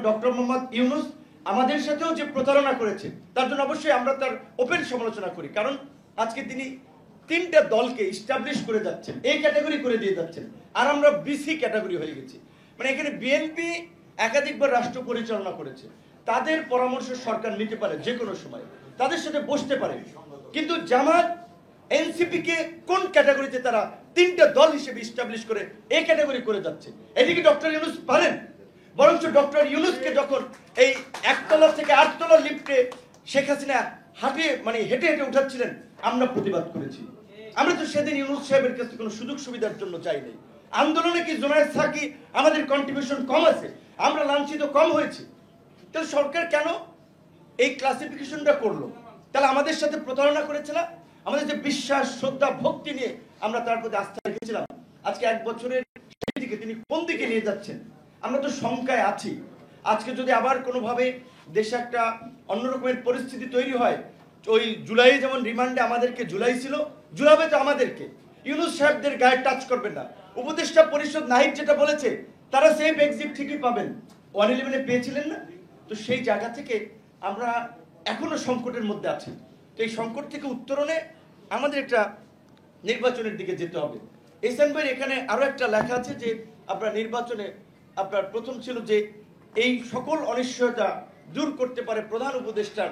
Doctor Mohammad Yunus আমাদের সাথেও যে প্রতারণা করেছে তার জন্য অবশ্যই আমরা তার ওপেন সমালোচনা করি, কারণ আজকে তিনি তিনটা দলকে ইস্টাবলিশ করে যাচ্ছেন, এই ক্যাটাগরি করে দিয়ে যাচ্ছেন, আর আমরা বিসি ক্যাটাগরি হয়ে গেছি। মানে এখানে বিএনপি একাধিকবার রাষ্ট্র পরিচালনা করেছে, তাদের পরামর্শ সরকার নিতে পারে যে কোনো সময়, তাদের সাথে বসতে পারে, কিন্তু জামাত এনসিপি কে কোন ক্যাটাগরিতে তারা তিনটা দল হিসেবে ইস্টাবলিশ করে এই ক্যাটাগরি করে যাচ্ছে? এদিকে ডক্টর ইউনূস পারেন, বরঞ্চ ডক্টর ইউনূসকে যখন এই 1 তলা থেকে 8 তলা লিফটে শেখ হাসিনা হেঁটে হেঁটে উঠাচ্ছিলেন, আমরা প্রতিবাদ করেছি। আমরা তো সেদিন ইউনূস সাহেবের কাছে কোনো সুযোগ সুবিধার জন্য চাই নাই। আন্দোলনে কি জোনায়েদ স্যার কি আমাদের কন্ট্রিবিউশন কম আছে? আমরা লাঞ্ছিত কম হয়েছি? তাহলে সরকার কেন এই ক্লাসিফিকেশনটা করলো? তাহলে আমাদের সাথে প্রতারণা করেছে না? আমাদের যে বিশ্বাস, শ্রদ্ধা, ভক্তি নিয়ে আমরা তার প্রতি আস্থা রেখেছিলাম, আজকে 1 বছরের সেই দিকে তিনি কোন দিকে নিয়ে যাচ্ছেন? আমরা তো শঙ্কায় আছি। আজকে যদি আবার কোনোভাবে দেশে একটা অন্যরকমের পরিস্থিতি তৈরি হয়, ওই জুলাই যেমন রিমান্ডে আমাদেরকে ঝুলাইছিল, ঝুলাবে তো আমাদেরকে। ইউনূস সাহেবদের গায়ে টাচ করবেন না। উপদেষ্টা পরিষদ নাহিদ যেটা বলেছে, তারা সেফ এক্সিট ঠিকই পাবেন, 111 পেয়েছিলেন না? তো সেই জায়গা থেকে আমরা এখনো সংকটের মধ্যে আছি। তো এই সংকট থেকে উত্তরণে আমাদের একটা নির্বাচনের দিকে যেতে হবে। এহসান ভাই এখানে আরো একটা লেখা আছে যে আপনার নির্বাচনে আপনার প্রথম ছিল যে এই সকল অনিশ্চয়তা দূর করতে পারে প্রধান উপদেষ্টার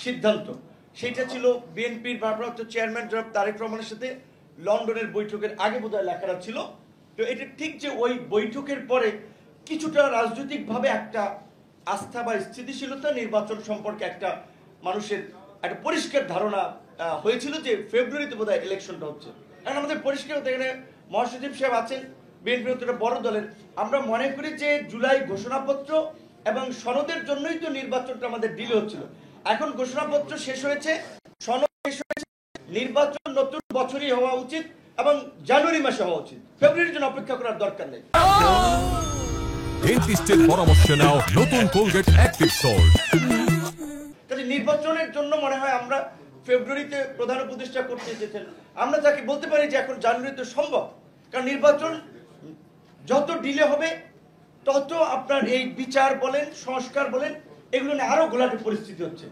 সিদ্ধান্ত। সেটা ছিল বিএনপির ভারপ্রাপ্ত চেয়ারম্যান জনাব তারেক রহমানের সাথে লন্ডনের বৈঠকের আগে বোধহয় লেখাটা ছিল। তো এটা ঠিক যে ওই বৈঠকের পরে কিছুটা রাজনৈতিকভাবে একটা আস্থা বা স্থিতিশীলতা নির্বাচন সম্পর্কে একটা মানুষের একটা পরিষ্কার ধারণা হয়েছিল যে ফেব্রুয়ারিতে বোধহয় ইলেকশনটা হচ্ছে। কারণ আমাদের পরিষ্কার হতে এখানে মহাসচিব সাহেব আছেন, বিএনপি একটা বড় দলের, আমরা মনে করি যে জুলাই ঘোষণাপত্র এবং সনদের জন্যই তো নির্বাচনটা আমাদের ডিলে হচ্ছিল। এখন ঘোষণাপত্র শেষ হয়েছে, সনদ শেষ হয়েছে, নির্বাচন নতুন বছরই হওয়া উচিত এবং জানুয়ারি মাসে হওয়া উচিত, ফেব্রুয়ারির জন্য অপেক্ষা করার দরকার নেই। ডেন্টিস্টের পরামর্শ নাও নতুন কোলগেট অ্যাক্টিভ সল্ট। তাহলে নির্বাচনের জন্য মনে হয় আমরা ফেব্রুয়ারিতে প্রধান উপদেষ্টা করতে চেয়েছেন, আমরা তাকে বলতে পারি যে এখন জানুয়ারিতে সম্ভব, কারণ নির্বাচন যত ডিলে হবে তত আপনার এই বিচার বলেন, সংস্কার বলেন, এগুলো নিয়ে আরো ঘোলাটে পরিস্থিতি হচ্ছে।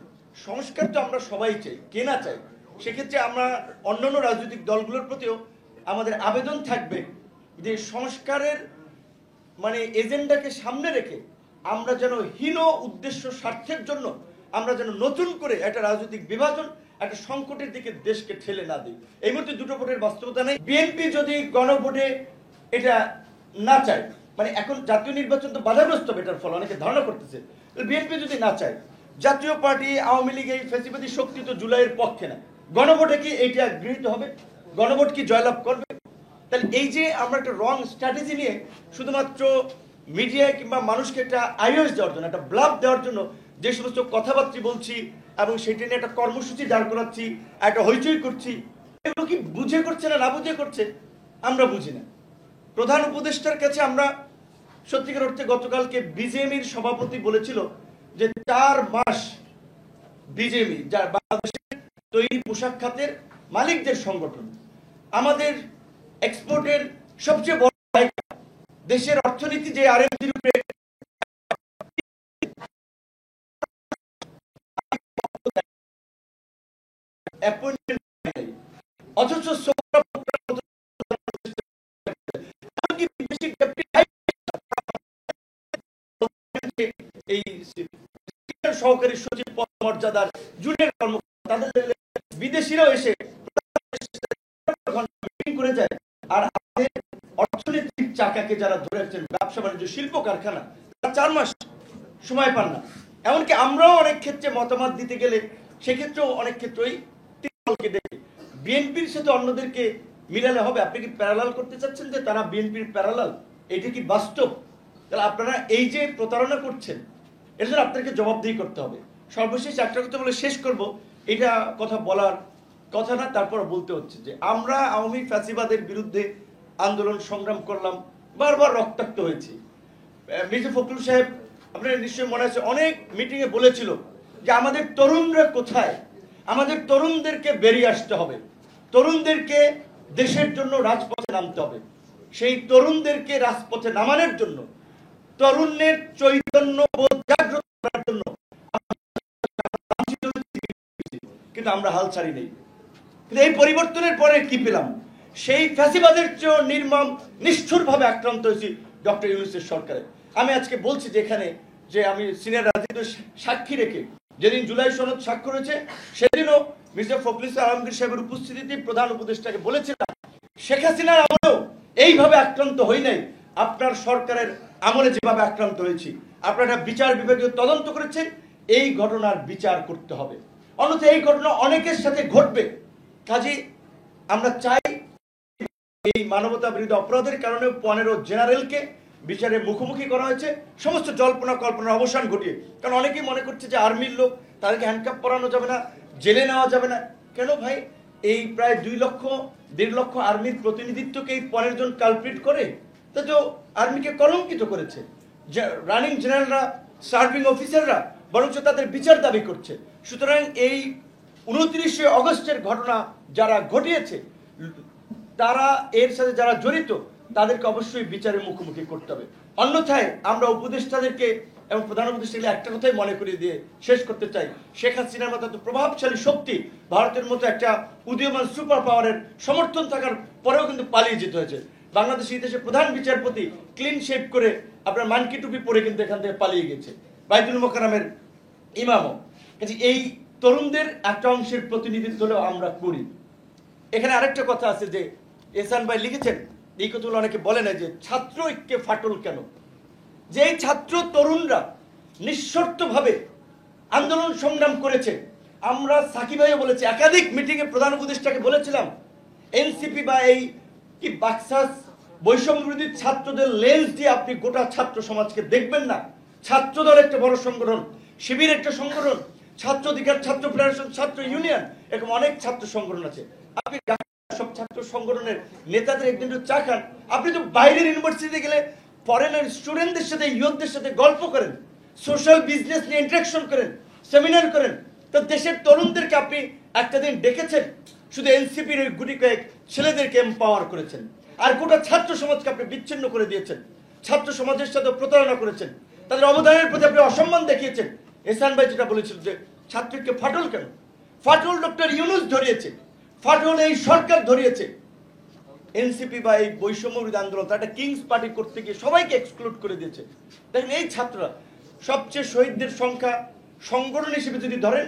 সংস্কার তো আমরা সবাই চাই, কে না চাই? সেক্ষেত্রে আমরা অন্যান্য রাজনৈতিক দলগুলোর প্রতিও আমাদের আবেদন থাকবে যে সংস্কারের এজেন্ডাকে সামনে রেখে আমরা যেন হীন উদ্দেশ্য স্বার্থের জন্য আমরা যেন নতুন করে একটা রাজনৈতিক বিভাজন, একটা সংকটের দিকে দেশকে ঠেলে না দিই। এই মুহূর্তে দুটো ভোটের বাস্তবতা নেই। বিএনপি যদি গণভোটে এটা না চায়, এখন জাতীয় নির্বাচন তো বাধাগ্রস্ত হবে, এটার ফলে অনেকে ধারণা করতেছে, বিএনপি যদি না চায়, জাতীয় পার্টি আওয়ামী লীগ এই ফ্যাসিবাদী শক্তি তো জুলাইয়ের পক্ষে না, গণভোটে কি এইটা গৃহীত হবে? গণভোট কি জয়লাভ করবে? তাহলে এই যে আমরা একটা রং স্ট্র্যাটেজি নিয়ে শুধুমাত্র মিডিয়ায় কিংবা মানুষকে একটা আইওএস দেওয়ার জন্য, একটা ব্লাফ দেওয়ার জন্য যে সমস্ত কথাবার্তা বলছি এবং সেটা নিয়ে একটা কর্মসূচি দাঁড় করাচ্ছি, একটা হইচই করছি, এগুলো কি বুঝে করছে না বুঝে করছে আমরা বুঝি না। প্রধান উপদেষ্টার কাছে আমরা সত্যিকার অর্থে গতকালকে বিজেপির সভাপতি বলেছিল যে 4 মাস বিজেপি, যার বাংলাদেশের তৈরি পোশাক খাতের মালিকদের সংগঠন, আমাদের এক্সপোর্টের সবচেয়ে বড় জায়গা, দেশের অর্থনীতি যে আরএমজির উপরে অথচ সহকারী সচিব পদমর্যাদার জুনিয়র কর্মকর্তা তাদের বিদেশিরাও এসে করে যায়, আর আমাদের অর্থনৈতিক চাকাকে যারা ধরে রাখছেন, ব্যবসা বাণিজ্য, শিল্প কারখানা, তারা 4 মাস সময় পান না। এমনকি আমরাও অনেক ক্ষেত্রে মতামত দিতে গেলে সেক্ষেত্রেও অনেক ক্ষেত্রেই দলকে দেখে বিএনপির সাথে অন্যদেরকে মিলালে হবে। আপনি কি প্যারালাল করতে চাচ্ছেন যে তারা বিএনপির প্যারালাল? এটা কি বাস্তব? তাহলে আপনারা এই যে প্রতারণা করছেন, এর জন্য আপনাদেরকে জবাবদিহি করতে হবে। সর্বশেষ একটা কথা বলে শেষ করব, এটা কথা বলার কথা না, তারপর বলতে হচ্ছে যে আমরা আওয়ামী ফ্যাসিবাদের বিরুদ্ধে আন্দোলন সংগ্রাম করলাম, বারবার রক্তাক্ত হয়েছি। মির্জা ফখরুল সাহেব, আপনার নিশ্চয়ই মনে আছে, অনেক মিটিংয়ে বলেছিল যে আমাদের তরুণরা কোথায়, আমাদের তরুণদেরকে বেরিয়ে আসতে হবে, তরুণদেরকে দেশের জন্য রাজপথে নামতে হবে। সেই তরুণদেরকে রাজপথে নামানোর জন্য তরুণের চৈতন্য বোধ জাগ্রত করার জন্য কিন্তু আমরা হাল ছাড়ি নেই। কিন্তু এই পরিবর্তনের পরে কি পেলাম? সেই ফ্যাসিবাদের চেয়েও নির্মম নিষ্ঠুরভাবে আক্রান্ত হয়েছি ডক্টর ইউনূসের সরকারে। আমি আজকে বলছি যে এখানে যে আমি সিনিয়র রাজনীতির সাক্ষী রেখে যেদিন জুলাই সনদ স্বাক্ষর হয়েছে সেদিনও মির্জা ফখরুল ইসলাম আলমগীর সাহেবের উপস্থিতিতে প্রধান উপদেষ্টাকে বলেছিলাম, শেখ হাসিনার আমলেও এইভাবে আক্রান্ত হই নাই, আপনার সরকারের আমলে যেভাবে আক্রান্ত হয়েছি। আপনারা বিচার বিভাগীয় তদন্ত করেছেন, এই ঘটনার বিচার করতে হবে, অন্যথায় এই ঘটনা অনেকের সাথে ঘটবে। কাজে আমরা চাই এই মানবতা বিরোধী অপরাধের কারণে 15 জেনারেলকে বিচারের মুখোমুখি করা হয়েছে, সমস্ত জল্পনা কল্পনার অবসান ঘটিয়ে। কারণ অনেকেই মনে করছে যে আর্মির লোক, তাদেরকে হ্যান্ডকাপ পরানো যাবে না, জেলে নেওয়া যাবে না। কেন ভাই? এই প্রায় 2 লক্ষ 1.5 লক্ষ আর্মির প্রতিনিধিত্বকে এই 15 জন কালপ্রিট করে তা তো আর্মিকে কলঙ্কিত করেছে। রানিং জেনারেলরা, সার্ভিং অফিসাররা বরঞ্চ তাদের বিচার দাবি করছে। সুতরাং এই 29শে অগস্টের ঘটনা যারা ঘটিয়েছে, তারা এর সাথে যারা জড়িত, তাদেরকে অবশ্যই বিচারের মুখোমুখি করতে হবে। অন্যথায় আমরা উপদেষ্টাদেরকে এবং প্রধান উপদেষ্টাকে একটা কথাই মনে করিয়ে দিয়ে শেষ করতে চাই, শেখ হাসিনার মতো এত প্রভাবশালী শক্তি, ভারতের মতো একটা উদীয়মান সুপার পাওয়ারের সমর্থন থাকার পরেও কিন্তু পালিয়ে যেতে হয়েছে। বাংলাদেশের ইতিহাসে প্রধান বিচারপতি ক্লিন শেভ করে আপনার মানকি টুপি পরে কিন্তু এখান থেকে পালিয়ে গেছে, বাইতুল মোকাররমের ইমামও। এই তরুণদের একটা অংশের প্রতিনিধিত্ব হলেও আমরা করি। এখানে আরেকটা কথা আছে যে এহসান ভাই লিখেছেন, এই কথাগুলো অনেকে বলে না যে ছাত্র ঐক্যে ফাটল কেন? যে এই ছাত্র তরুণরা নিঃশর্তভাবে আন্দোলন সংগ্রাম করেছে। আমরা সাকিব ভাইও বলেছি, একাধিক মিটিংয়ে প্রধান উপদেষ্টাকে বলেছিলাম, এনসিপি বা এই কি বাক্সাস বৈষম্য বিরোধী ছাত্রদের লেন্স দিয়ে আপনি গোটা ছাত্র সমাজকে দেখবেন না। ছাত্রদল একটা বড় সংগঠন, শিবির একটা সংগঠন, ছাত্র অধিকার, ছাত্র ফেডারেশন, ছাত্র ইউনিয়ন, এরকম অনেক ছাত্র সংগঠন আছে। আপনি সব ছাত্র সংগঠনের নেতাদের একদিন চা খান। আপনি তো বাইরের ইউনিভার্সিটিতে গেলে ফরেনার স্টুডেন্টদের সাথে, ইউথদের সাথে গল্প করেন, সোশ্যাল বিজনেস নিয়ে ইন্টারাকশন করেন, সেমিনার করেন। তো দেশের তরুণদেরকে আপনি একটা দিন ডেকেছেন, শুধু এনসিপির ওই গুটি কয়েক ছেলেদেরকে এম্পাওয়ার করেছেন, আর গোটা ছাত্র সমাজকে আপনি বিচ্ছিন্ন করে দিয়েছেন। ছাত্র সমাজের সাথে প্রতারণা করেছেন, তাদের অবদানের প্রতি আপনি অসম্মান দেখিয়েছেন। এহসান ভাই যেটা বলেছিল যে ছাত্রকে ফাটল কেন? ফাটল ডক্টর ইউনূস ধরিয়েছে, ফাটল এই সরকার ধরিয়েছে। এনসিপি বা এই বৈষম্য বিরোধী আন্দোলন তার একটা কিংস পার্টি করতে গিয়ে সবাইকে এক্সক্লুড করে দিয়েছে। দেখেন এই ছাত্ররা সবচেয়ে শহীদদের সংখ্যা সংগঠন হিসেবে যদি ধরেন,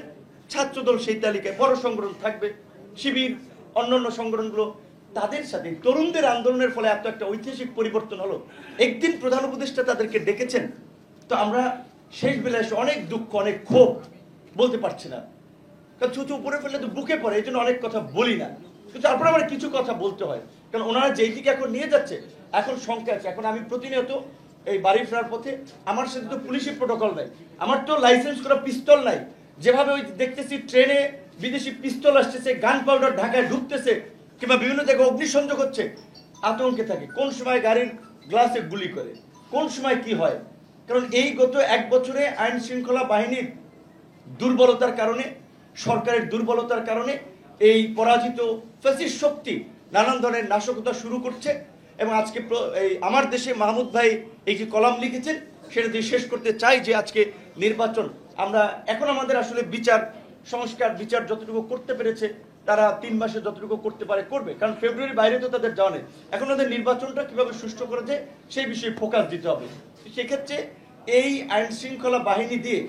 ছাত্রদল সেই তালিকায় বড় সংগঠন থাকবে, শিবির, অন্যান্য সংগঠনগুলো। তাদের সাথে তরুণদের আন্দোলনের ফলে এত একটা ঐতিহাসিক পরিবর্তন হলো। একদিন প্রধান উপদেষ্টা তাদেরকে ডেকেছেন, তো আমরা শেষ বেলায় এসে অনেক দুঃখ, অনেক ক্ষোভ বলতে পারছি না, কারণ ছুঁচু উপরে ফেললে তো বুকে পড়ে, এই জন্য অনেক কথা বলি না। কিন্তু তারপরে আমার কিছু কথা বলতে হয়, কারণ ওনারা যেই দিকে এখন নিয়ে যাচ্ছে, এখন সংখ্যা আছে। এখন আমি প্রতিনিয়ত এই বাড়ি ফেরার পথে, আমার সাথে তো পুলিশি প্রোটোকল নাই, আমার তো লাইসেন্স করা পিস্তল নাই। যেভাবে ওই দেখতেছি ট্রেনে বিদেশি পিস্তল আসতেছে, গান পাউডার ঢাকায় ঢুকতেছে, কিংবা বিভিন্ন জায়গায় অগ্নিসংযোগ হচ্ছে, আতঙ্কে থাকে। কোন সময় গাড়ির গ্লাসে গুলি করে, কোন সময় কি হয়। কারণ এই গত 1 বছরে আইন শৃঙ্খলা বাহিনীর দুর্বলতার কারণে, সরকারের দুর্বলতার কারণে এই পরাজিত ফ্যাসিস্ট শক্তি নানান ধরনের নাশকতা শুরু করছে। এবং আজকে এই আমার দেশে মাহমুদ ভাই এই যে কলাম লিখেছেন, সেটা দিয়ে শেষ করতে চাই যে আজকে নির্বাচন, আমরা এখন আমাদের আসলে বিচার সংস্কার, বিচার যতটুকু করতে পেরেছে তারা 3 মাসে যতটুকু করতে পারে করবে, কারণ ফেব্রুয়ারির বাইরে তো তাদের যাওয়া নেই। এখন ওদের নির্বাচনটা কিভাবে সুষ্ঠু করা যায় সেই বিষয়ে ফোকাস দিতে হবে। সেক্ষেত্রে এই আইন শৃঙ্খলা বাহিনী দিয়ে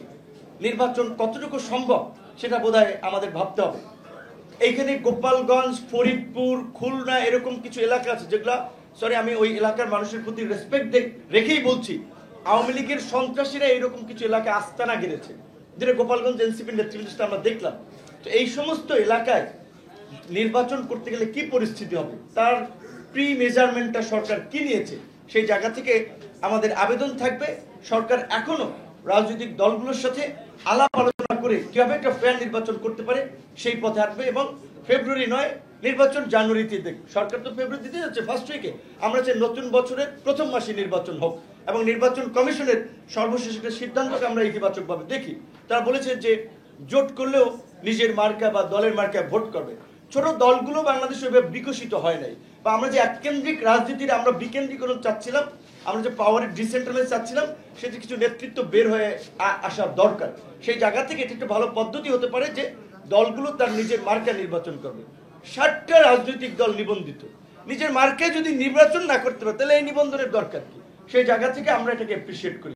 নির্বাচন কতটুকু সম্ভব সেটা বোধহয় আমাদের ভাবতে হবে। এইখানে গোপালগঞ্জ, ফরিদপুর, খুলনা এরকম কিছু এলাকা আছে যেগুলা, আমি ওই এলাকার মানুষের প্রতি রেসপেক্ট রেখেই বলছি, আওয়ামী লীগের সন্ত্রাসীরা এইরকম কিছু এলাকায় আস্তানা গেড়েছে, যেটা গোপালগঞ্জ এনসিপির নেতৃত্বে আমরা দেখলাম। তো এই সমস্ত এলাকায় নির্বাচন করতে গেলে কি পরিস্থিতি হবে, তার প্রি মেজারমেন্টটা সরকার কি নিয়েছে, সেই জায়গা থেকে আমাদের আবেদন থাকবে সরকার এখনো রাজনৈতিক দলগুলোর সাথে আলাপ আলোচনা করে কিভাবে একটা ফেয়ার নির্বাচন করতে পারে সেই পথে আসবে। এবং ফেব্রুয়ারি নয়, নির্বাচন জানুয়ারিতে দেখ, সরকার তো ফেব্রুয়ারি দিতে যাচ্ছে ফার্স্ট উইকে, আমরা চাই নতুন বছরের প্রথম মাসে নির্বাচন হোক। এবং নির্বাচন কমিশনের সর্বশেষ একটা সিদ্ধান্তকে আমরা ইতিবাচকভাবে দেখি। তারা বলেছে যে জোট করলেও নিজের মার্কা বা দলের মার্কায় ভোট করবে। ছোট দলগুলো বাংলাদেশে বিকশিত হয় নাই, বা আমরা যে এককেন্দ্রিক রাজনীতির আমরা বিকেন্দ্রীকরণ চাচ্ছিলাম, আমরা যে পাওয়ারের ডিসেন্ট্রালাইজ চাচ্ছিলাম সেটি কিছু নেতৃত্ব বের হয়ে আসার দরকার। সেই জায়গা থেকে এটি একটা ভালো পদ্ধতি হতে পারে যে দলগুলো তার নিজের মার্কা নির্বাচন করবে। 60টা রাজনৈতিক দল নিবন্ধিত, নিজের মার্কায় যদি নির্বাচন না করতে পারে তাহলে এই নিবন্ধনের দরকার কি? সেই জায়গা থেকে আমরা এটাকে অ্যাপ্রিসিয়েট করি।